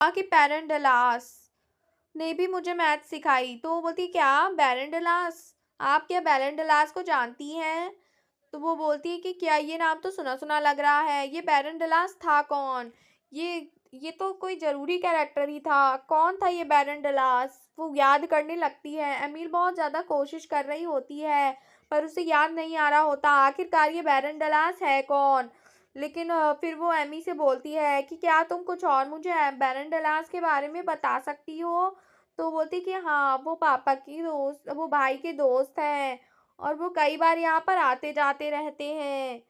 कि बैरन डलास ने भी मुझे मैथ सिखाई। तो वो बोलती क्या बैरन डलास, आप क्या बैरन डलास को जानती हैं? तो वो बोलती है कि क्या ये नाम तो सुना सुना लग रहा है, ये बैरन डलास था कौन? ये तो कोई जरूरी कैरेक्टर ही था, कौन था ये बैरन डलास? वो याद करने लगती है, एमिल बहुत ज्यादा कोशिश कर रही होती है पर उसे याद नहीं आ रहा होता आखिरकार ये बैरन डलास है कौन। लेकिन फिर वो एमी से बोलती है कि क्या तुम कुछ और मुझे बैरन डलास के बारे में बता सकती हो? तो बोलती कि हाँ, वो पापा की दोस्त, वो भाई के दोस्त हैं और वो कई बार यहाँ पर आते जाते रहते हैं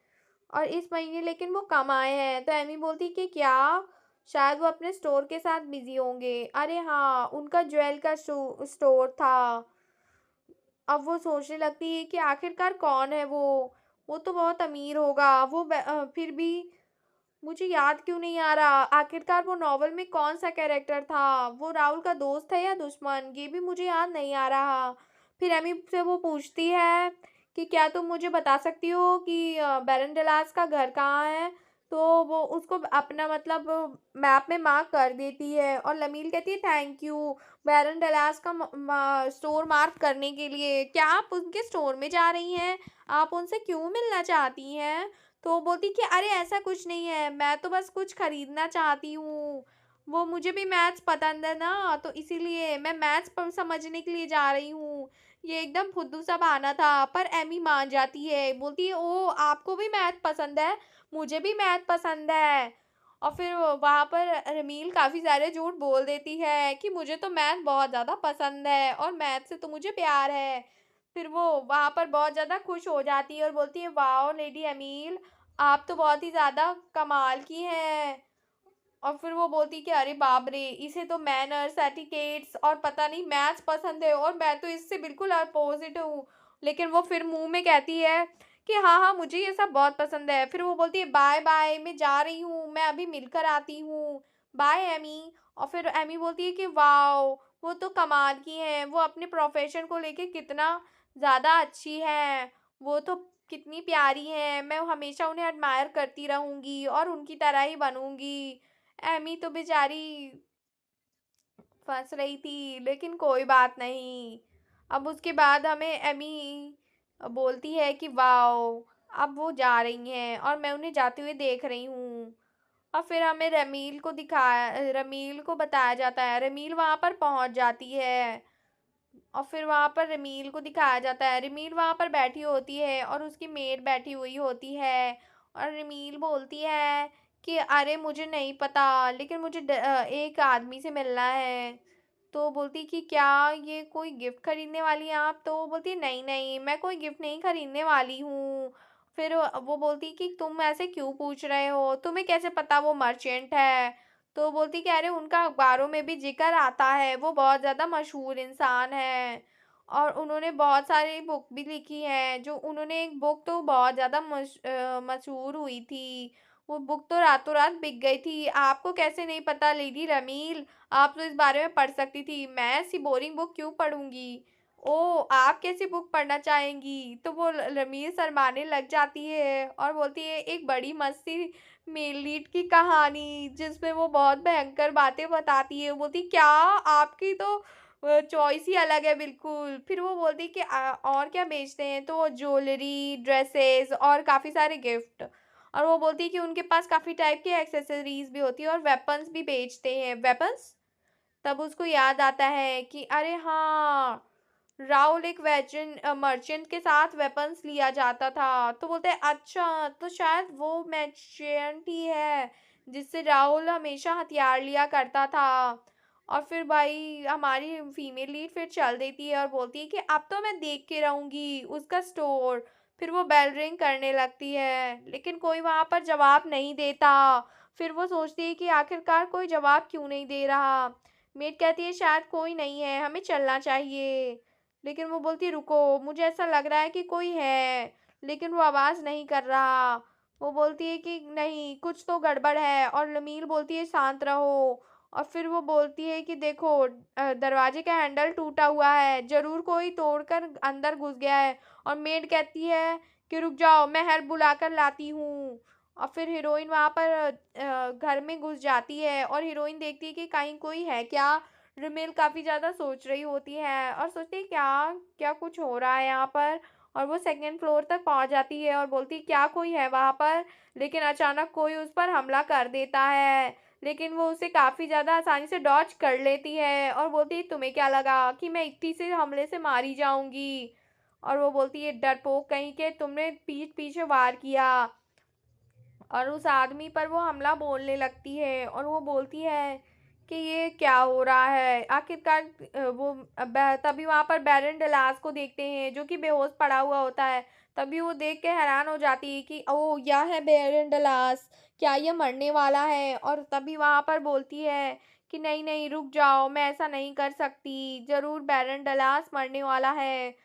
और इस महीने लेकिन वो कम आए हैं। तो एमी बोलती कि क्या, शायद वो अपने स्टोर के साथ बिजी होंगे। अरे हाँ, उनका ज्वेल का स्टोर था। अब वो सोचने लगती है कि आखिरकार कौन है वो तो बहुत अमीर होगा। फिर भी मुझे याद क्यों नहीं आ रहा आखिरकार वो नॉवल में कौन सा कैरेक्टर था, वो राहुल का दोस्त है या दुश्मन, ये भी मुझे याद नहीं आ रहा। फिर एमी से वो पूछती है कि क्या तुम मुझे बता सकती हो कि बैरन डलास का घर कहाँ है? तो वो उसको अपना मतलब मैप में मार्क कर देती है और लमील कहती है थैंक यू बैरन डलास का स्टोर मार्क करने के लिए। क्या आप उनके स्टोर में जा रही हैं? आप उनसे क्यों मिलना चाहती हैं? तो बोलती कि अरे ऐसा कुछ नहीं है, मैं तो बस कुछ खरीदना चाहती हूँ। वो मुझे भी मैथ्स पसंद है ना, तो इसीलिए मैं मैथ्स पर समझने के लिए जा रही हूँ। ये एकदम फुद्दू सा बहाना था पर एमी मान जाती है, बोलती है ओ आपको भी मैथ पसंद है, मुझे भी मैथ पसंद है। और फिर वहाँ पर रमील काफ़ी सारे झूठ बोल देती है कि मुझे तो मैथ बहुत ज़्यादा पसंद है और मैथ से तो मुझे प्यार है। फिर वो वहाँ पर बहुत ज़्यादा खुश हो जाती है और बोलती है वाओ लेडी अमील, आप तो बहुत ही ज़्यादा कमाल की हैं। और फिर वो बोलती कि अरे बाप रे, इसे तो मैनर्स एटिकेट्स और पता नहीं मैथ्स पसंद है और मैं तो इससे बिल्कुल अपोजिट हूँ। लेकिन वो फिर मुंह में कहती है कि हाँ हाँ मुझे ये सब बहुत पसंद है। फिर वो बोलती है बाय बाय, मैं जा रही हूँ, मैं अभी मिलकर आती हूँ, बाय एमी। और फिर एमी बोलती है कि वाओ, वो तो कमाल की हैं, वो अपने प्रोफेशन को लेके कितना ज़्यादा अच्छी हैं, वो तो कितनी प्यारी हैं, मैं हमेशा उन्हें एडमायर करती रहूँगी और उनकी तरह ही बनूँगी। एमी तो बेचारी फंस रही थी लेकिन कोई बात नहीं। अब उसके बाद हमें एमी बोलती है कि वाओ, अब वो जा रही हैं और मैं उन्हें जाते हुए देख रही हूँ। और फिर हमें रमील को बताया जाता है, रमील वहां पर पहुंच जाती है और फिर वहां पर रमील को दिखाया जाता है, रमील वहां पर बैठी होती है और उसकी मेड बैठी हुई होती है। और रमील बोलती है कि अरे मुझे नहीं पता लेकिन मुझे एक आदमी से मिलना है। तो बोलती कि क्या ये कोई गिफ्ट खरीदने वाली हैं आप? तो वो बोलती नहीं नहीं, मैं कोई गिफ्ट नहीं खरीदने वाली हूँ। फिर वो बोलती कि तुम ऐसे क्यों पूछ रहे हो, तुम्हें कैसे पता वो मर्चेंट है? तो बोलती कि अरे उनका अखबारों में भी जिक्र आता है, वो बहुत ज़्यादा मशहूर इंसान है और उन्होंने बहुत सारी बुक भी लिखी हैं। जो उन्होंने एक बुक तो बहुत ज़्यादा मशहूर हुई थी, वो बुक तो रातों रात बिक गई थी। आपको कैसे नहीं पता लेडी रमील, आप तो इस बारे में पढ़ सकती थी, मैं ऐसी बोरिंग बुक क्यों पढ़ूंगी? ओ आप कैसी बुक पढ़ना चाहेंगी? तो वो रमील शर्माने लग जाती है और बोलती है एक बड़ी मस्ती मेल लीड की कहानी, जिसमें वो बहुत भयंकर बातें बताती है। बोलती क्या आपकी तो चॉइस ही अलग है बिल्कुल। फिर वो बोलती कि और क्या बेचते हैं? तो ज्वेलरी, ड्रेसेस और काफ़ी सारे गिफ्ट। और वो बोलती है कि उनके पास काफ़ी टाइप की एक्सेसरीज भी होती है और वेपन्स भी बेचते हैं। वेपन्स? तब उसको याद आता है कि अरे हाँ, राहुल एक मर्चेंट के साथ वेपन्स लिया जाता था। तो बोलते हैं अच्छा, तो शायद वो मर्चेंट ही है जिससे राहुल हमेशा हथियार लिया करता था। और फिर भाई हमारी फीमेल लीड फिर चल देती है और बोलती है कि अब तो मैं देख के रहूंगी उसका स्टोर। फिर वो बेल रिंग करने लगती है लेकिन कोई वहां पर जवाब नहीं देता। फिर वो सोचती है कि आखिरकार कोई जवाब क्यों नहीं दे रहा। मेड कहती है शायद कोई नहीं है, हमें चलना चाहिए। लेकिन वो बोलती है रुको, मुझे ऐसा लग रहा है कि कोई है लेकिन वो आवाज़ नहीं कर रहा। वो बोलती है कि नहीं, कुछ तो गड़बड़ है और लमील बोलती है शांत रहो। और फिर वो बोलती है कि देखो दरवाजे का हैंडल टूटा हुआ है, जरूर कोई तोड़कर अंदर घुस गया है। और मेड कहती है कि रुक जाओ, मैं हेल्प बुलाकर लाती हूँ। और फिर हीरोइन वहाँ पर घर में घुस जाती है और हीरोइन देखती है कि कहीं कोई है क्या। रिमेल काफ़ी ज़्यादा सोच रही होती है और सोचती है क्या क्या कुछ हो रहा है यहाँ पर। और वो सेकंड फ्लोर तक पहुँच जाती है और बोलती है क्या कोई है वहाँ पर। लेकिन अचानक कोई उस पर हमला कर देता है, लेकिन वो उसे काफ़ी ज़्यादा आसानी से डॉज कर लेती है और बोलती है तुम्हें क्या लगा कि मैं इतनी से हमले से मारी जाऊंगी। और वो बोलती है डरपोक कहीं के, तुमने पीठ पीछे वार किया। और उस आदमी पर वो हमला बोलने लगती है और वो बोलती है कि ये क्या हो रहा है आखिरकार। तभी वहाँ पर बैरन डलास को देखते हैं जो कि बेहोश पड़ा हुआ होता है। तभी वो देख के हैरान हो जाती है कि ओ यह है बैरन डलास, क्या ये मरने वाला है। और तभी वहाँ पर बोलती है कि नहीं नहीं रुक जाओ, मैं ऐसा नहीं कर सकती, ज़रूर बैरन डलास मरने वाला है।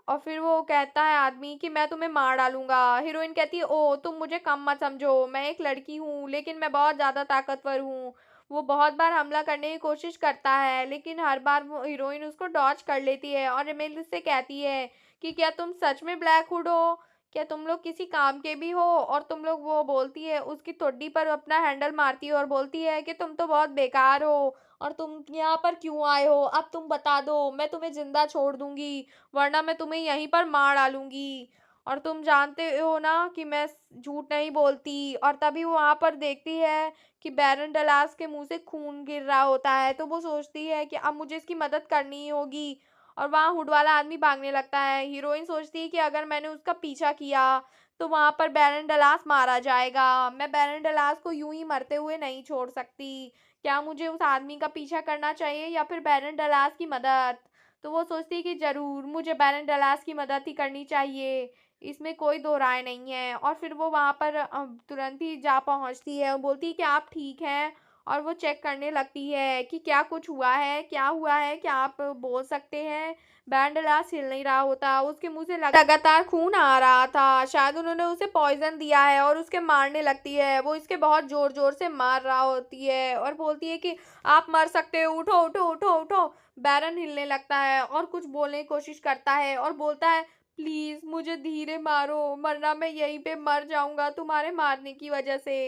और फिर वो कहता है आदमी कि मैं तुम्हें मार डालूंगा। हीरोइन कहती है ओ तुम मुझे कम मत समझो, मैं एक लड़की हूँ लेकिन मैं बहुत ज़्यादा ताकतवर हूँ। वो बहुत बार हमला करने की कोशिश करता है लेकिन हर बार वो हीरोइन उसको डॉज कर लेती है और एमिली से कहती है कि क्या तुम सच में ब्लैक हुड हो, क्या तुम लोग किसी काम के भी हो। और तुम लोग, वो बोलती है उसकी ठोड़ी पर अपना हैंडल मारती है और बोलती है कि तुम तो बहुत बेकार हो और तुम यहाँ पर क्यों आए हो, अब तुम बता दो, मैं तुम्हें जिंदा छोड़ दूंगी वरना मैं तुम्हें यहीं पर मार डालूंगी। और तुम जानते हो ना कि मैं झूठ नहीं बोलती। और तभी वो वहां पर देखती है कि बैरन डलास के मुंह से खून गिर रहा होता है, तो वो सोचती है कि अब मुझे इसकी मदद करनी ही होगी। और वहाँ हुड वाला आदमी भागने लगता है। हीरोइन सोचती है कि अगर मैंने उसका पीछा किया तो वहां पर बैरन डलास मारा जाएगा, मैं बैरन डलास को यूं ही मरते हुए नहीं छोड़ सकती। क्या मुझे उस आदमी का पीछा करना चाहिए या फिर बैरन डलास की मदद। तो वो सोचती है कि ज़रूर मुझे बैरन डलास की मदद ही करनी चाहिए, इसमें कोई दो राय नहीं है। और फिर वो वहाँ पर तुरंत ही जा पहुँचती है और बोलती है कि आप ठीक हैं। और वो चेक करने लगती है कि क्या कुछ हुआ है, क्या हुआ है, क्या आप बोल सकते हैं। बैरन डलास हिल नहीं रहा होता, उसके मुंह से लगातार खून आ रहा था, शायद उन्होंने उसे पॉइजन दिया है और उसके मारने लगती है। वो इसके बहुत ज़ोर ज़ोर से मार रहा होती है और बोलती है कि आप मर सकते हो, उठो उठो उठो उठो। बैरन हिलने लगता है और कुछ बोलने की कोशिश करता है और बोलता है प्लीज मुझे धीरे मारो वरना मैं यहीं पे मर जाऊंगा तुम्हारे मारने की वजह से।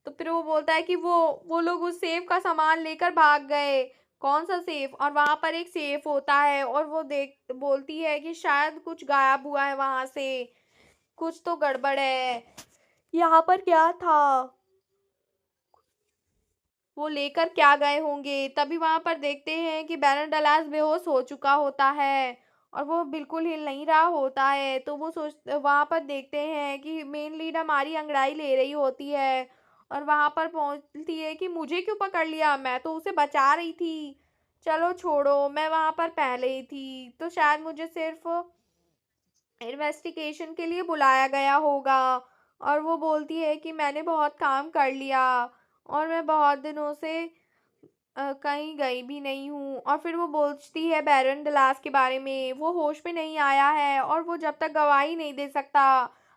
तो फिर वो बोलता है कि वो लोग उस सेफ का सामान लेकर भाग गए। कौन सा सेफ, और वहां पर एक सेफ होता है और वो देख बोलती है कि शायद कुछ गायब हुआ है वहां से, कुछ तो गड़बड़ है, यहाँ पर क्या था, वो लेकर क्या गए होंगे। तभी वहां पर देखते हैं कि बैरन डलास बेहोश हो चुका होता है और वो बिल्कुल हिल नहीं रहा होता है। तो वो सोच वहां पर देखते हैं कि मेन लीड हमारी अंगड़ाई ले रही होती है और वहां पर पहुंचती है कि मुझे क्यों पकड़ लिया, मैं तो उसे बचा रही थी, चलो छोड़ो, मैं वहां पर पहले ही थी, तो शायद मुझे सिर्फ इन्वेस्टिगेशन के लिए बुलाया गया होगा। और वो बोलती है कि मैंने बहुत काम कर लिया और मैं बहुत दिनों से कहीं गई भी नहीं हूँ। और फिर वो बोलती है बैरन डलास के बारे में, वो होश में नहीं आया है और वो जब तक गवाही नहीं दे सकता,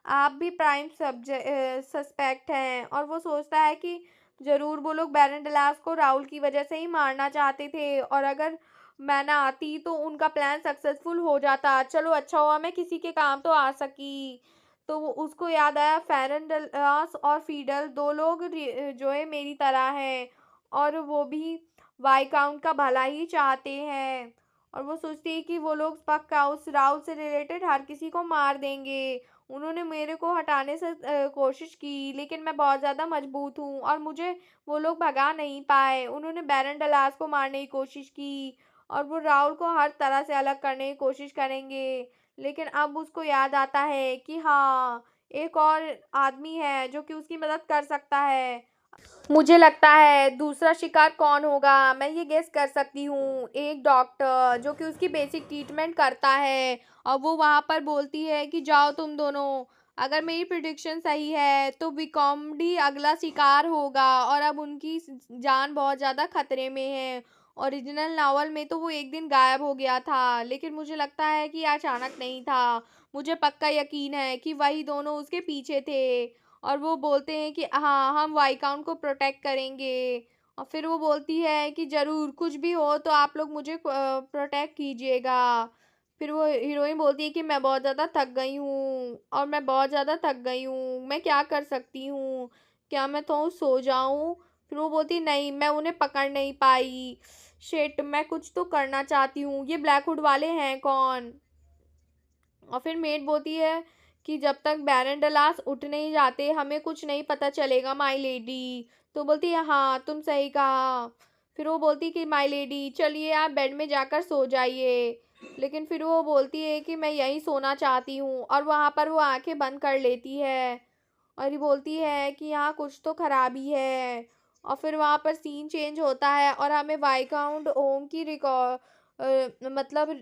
आप भी प्राइम सस्पेक्ट हैं। और वो सोचता है कि ज़रूर वो लोग बैरन डलास को राहुल की वजह से ही मारना चाहते थे और अगर मैं ना आती तो उनका प्लान सक्सेसफुल हो जाता, चलो अच्छा हुआ मैं किसी के काम तो आ सकी। तो वो उसको याद आया फेरन डलास और फीडल दो लोग जो है मेरी तरह हैं और वो भी वाईकाउंट का भला ही चाहते हैं। और वो सोचती है कि वो लोग पक्का उस राउल से रिलेटेड हर किसी को मार देंगे। उन्होंने मेरे को हटाने से कोशिश की लेकिन मैं बहुत ज़्यादा मजबूत हूँ और मुझे वो लोग भगा नहीं पाए। उन्होंने बैरन डलास को मारने की कोशिश की और वो राहुल को हर तरह से अलग करने की कोशिश करेंगे। लेकिन अब उसको याद आता है कि हाँ, एक और आदमी है जो कि उसकी मदद कर सकता है। मुझे लगता है दूसरा शिकार कौन होगा, मैं ये गेस कर सकती हूँ, एक डॉक्टर जो कि उसकी बेसिक ट्रीटमेंट करता है। और वो वहाँ पर बोलती है कि जाओ तुम दोनों, अगर मेरी प्रिडिक्शन सही है तो विकॉमडी अगला शिकार होगा और अब उनकी जान बहुत ज़्यादा खतरे में है। ओरिजिनल नावल में तो वो एक दिन गायब हो गया था लेकिन मुझे लगता है कि अचानक नहीं था, मुझे पक्का यकीन है कि वही दोनों उसके पीछे थे। और वो बोलते हैं कि हाँ हम वाईकाउंट को प्रोटेक्ट करेंगे। और फिर वो बोलती है कि ज़रूर कुछ भी हो तो आप लोग मुझे प्रोटेक्ट कीजिएगा। फिर वो हीरोइन बोलती है कि मैं बहुत ज़्यादा थक गई हूँ और मैं बहुत ज़्यादा थक गई हूँ, मैं क्या कर सकती हूँ, क्या मैं तो सो जाऊँ। फिर वो बोलती नहीं, मैं उन्हें पकड़ नहीं पाई, शिट, मैं कुछ तो करना चाहती हूँ, ये ब्लैकवुड वाले हैं कौन। और फिर मेड बोलती है कि जब तक बैरन डलास उठ नहीं जाते हमें कुछ नहीं पता चलेगा माय लेडी। तो बोलती है हाँ तुम सही कहा। फिर वो बोलती है कि माय लेडी चलिए आप बेड में जाकर सो जाइए। लेकिन फिर वो बोलती है कि मैं यहीं सोना चाहती हूँ और वहाँ पर वो आंखें बंद कर लेती है और ये बोलती है कि यहाँ कुछ तो खराबी है। और फिर वहाँ पर सीन चेंज होता है और हमें वाइकाउंट ओम की रिकॉर्ड मतलब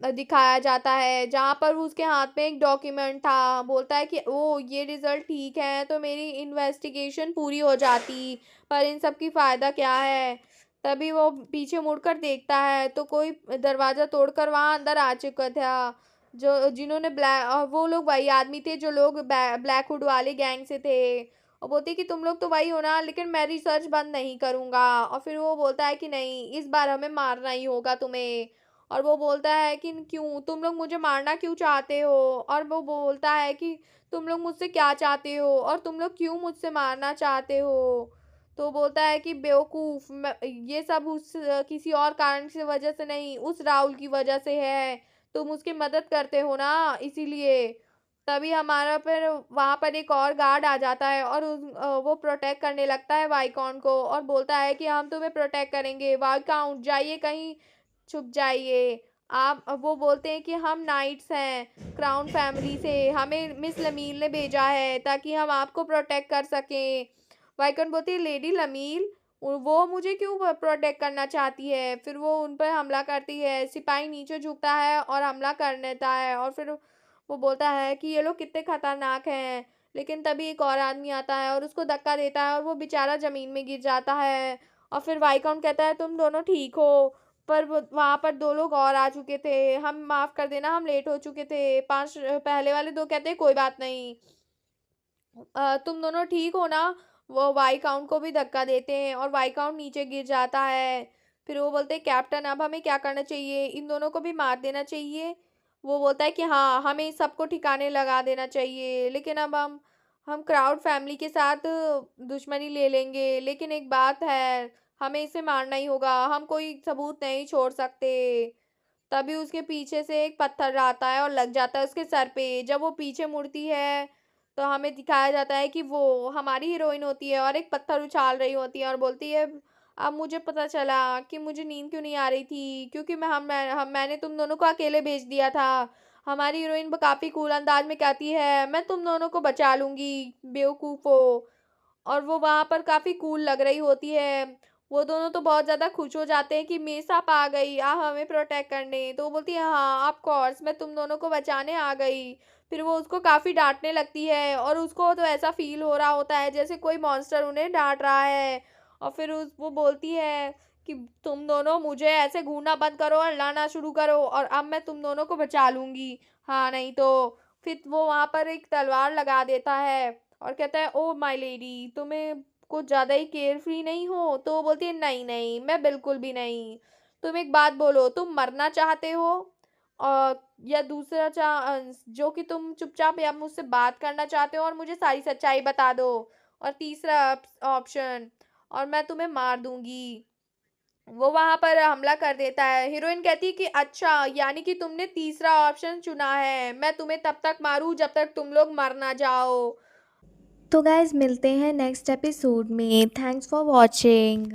दिखाया जाता है जहाँ पर उसके हाथ में एक डॉक्यूमेंट था। बोलता है कि ओ ये रिजल्ट ठीक है तो मेरी इन्वेस्टिगेशन पूरी हो जाती, पर इन सब की फ़ायदा क्या है। तभी वो पीछे मुड़कर देखता है तो कोई दरवाज़ा तोड़कर वहाँ अंदर आ चुका था, जो जिन्होंने ब्लैक वो लोग वही आदमी थे जो लोग ब्लैकवुड वाले गैंग से थे। और बोलती कि तुम लोग तो वही हो ना, लेकिन मैं रिसर्च बंद नहीं करूँगा। और फिर वो बोलता है कि नहीं इस बार हमें मारना ही होगा तुम्हें। और वो बोलता है कि क्यों तुम लोग मुझे मारना क्यों चाहते हो। और वो बोलता है कि तुम लोग मुझसे क्या चाहते हो और तुम लोग क्यों मुझसे मारना चाहते हो। तो बोलता है कि बेवकूफ़, ये सब उस किसी और कारण से वजह से नहीं, उस राहुल की वजह से है। तुम उसकी मदद करते हो ना इसीलिए। तभी हमारा फिर वहाँ पर एक और गार्ड आ जाता है और वो प्रोटेक्ट करने लगता है वाइकॉन को और बोलता है कि हम तुम्हें प्रोटेक्ट करेंगे, वाइकाउंट जाइए कहीं छुप जाइए। आप वो बोलते हैं कि हम नाइट्स हैं क्राउन फैमिली से, हमें मिस लमील ने भेजा है ताकि हम आपको प्रोटेक्ट कर सकें। वाइकन बोलती है लेडी लमील, वो मुझे क्यों प्रोटेक्ट करना चाहती है। फिर वो उन पर हमला करती है, सिपाही नीचे झुकता है और हमला कर देता है। और फिर वो बोलता है कि ये लोग कितने खतरनाक हैं। लेकिन तभी एक और आदमी आता है और उसको धक्का देता है और वो बेचारा ज़मीन में गिर जाता है। और फिर वाइकाउंट कहता है तुम दोनों ठीक हो। पर वहाँ पर दो लोग और आ चुके थे, हम माफ़ कर देना हम लेट हो चुके थे। पांच पहले वाले दो कहते हैं कोई बात नहीं, तुम दोनों ठीक हो ना। वो वाई काउंट को भी धक्का देते हैं और वाई काउंट नीचे गिर जाता है। फिर वो बोलते हैं कैप्टन अब हमें क्या करना चाहिए, इन दोनों को भी मार देना चाहिए। वो बोलता है कि हाँ हमें सबको ठिकाने लगा देना चाहिए, लेकिन अब हम क्राउड फैमिली के साथ दुश्मनी ले लेंगे, लेकिन एक बात है हमें इसे मारना ही होगा, हम कोई सबूत नहीं छोड़ सकते। तभी उसके पीछे से एक पत्थर आता है और लग जाता है उसके सर पे। जब वो पीछे मुड़ती है तो हमें दिखाया जाता है कि वो हमारी हीरोइन होती है और एक पत्थर उछाल रही होती है और बोलती है अब मुझे पता चला कि मुझे नींद क्यों नहीं आ रही थी, क्योंकि मैंने तुम दोनों को अकेले भेज दिया था। हमारी हीरोइन काफ़ी कूल अंदाज में कहती है मैं तुम दोनों को बचा लूँगी बेवकूफ़ो। और वो वहाँ पर काफ़ी कूल लग रही होती है। वो दोनों तो बहुत ज़्यादा खुश हो जाते हैं कि मेस आप आ गई, आप हमें प्रोटेक्ट करने। तो वो बोलती है हाँ ऑफ कोर्स मैं तुम दोनों को बचाने आ गई। फिर वो उसको काफ़ी डांटने लगती है और उसको तो ऐसा फील हो रहा होता है जैसे कोई मॉन्स्टर उन्हें डांट रहा है। और फिर उस वो बोलती है कि तुम दोनों मुझे ऐसे घूरना बंद करो और लाना शुरू करो और अब मैं तुम दोनों को बचा लूँगी, हाँ नहीं तो। फिर वो वहाँ पर एक तलवार लगा देता है और कहता है ओ माय लेडी तुम्हें कुछ ज़्यादा ही केयर फ्री नहीं हो। तो वो बोलती है नहीं नहीं मैं बिल्कुल भी नहीं। तुम एक बात बोलो, तुम मरना चाहते हो और या दूसरा जो कि तुम चुपचाप या मुझसे बात करना चाहते हो और मुझे सारी सच्चाई बता दो। और तीसरा ऑप्शन, और मैं तुम्हें मार दूंगी। वो वहां पर हमला कर देता है। हीरोइन कहती है कि अच्छा यानी कि तुमने तीसरा ऑप्शन चुना है, मैं तुम्हें तब तक मारूं जब तक तुम लोग मर ना जाओ। तो गाइज मिलते हैं नेक्स्ट एपिसोड में। Thanks for watching.